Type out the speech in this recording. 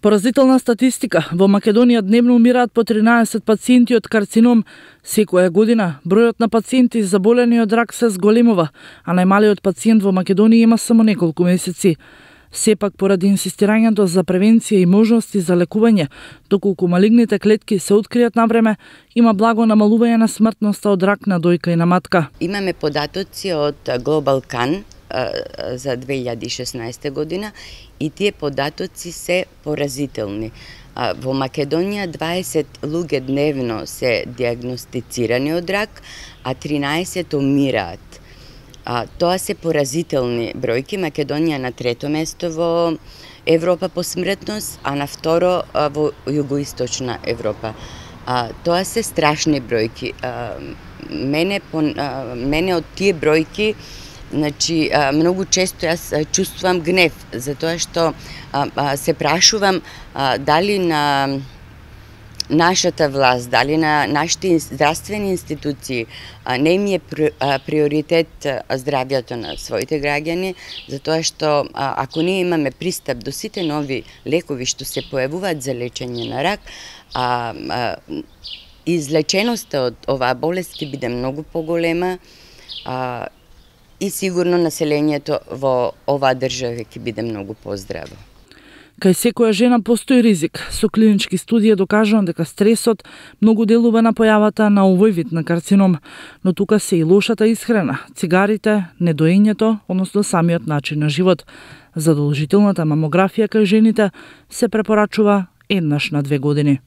Поразителна статистика. Во Македонија дневно умираат по 13 пациенти од карцином. Секоја година бројот на пациенти заболени од рак се зголемува, а најмалиот пациент во Македонија има само неколку месеци. Сепак, поради инсистирањето за превенција и можности за лекување, доколку малигните клетки се откријат на време, има благо намалување на смртноста од рак на дојка и на матка. Имаме податоци од Global Can за 2016 година и тие податоци се поразителни. Во Македонија 20 луѓе дневно се диагностицирани од рак, а 13 умираат. Тоа се поразителни бројки. Македонија на трето место во Европа по смртност, а на второ во југоисточна Европа. Тоа се страшни бројки. Мене од тие бројки, значи, многу често јас чувствувам гнев, затоа што се прашувам дали на нашата власт, дали на нашите здравствени институции не им е приоритет здравјето на своите граѓани, затоа што ако ние имаме пристап до сите нови лекови што се појавуваат за лечење на рак, излеченоста од оваа болест ќе биде многу поголема и сигурно населењето во оваа држава ќе биде многу поздраво. Кај секоја жена постои ризик. Со клинички студии докажано дека стресот многу делува на појавата на овој вид на карцином, но тука се и лошата исхрана, цигарите, недоењето, односно самиот начин на живот. Задолжителната мамографија кај жените се препорачува еднаш на 2 години.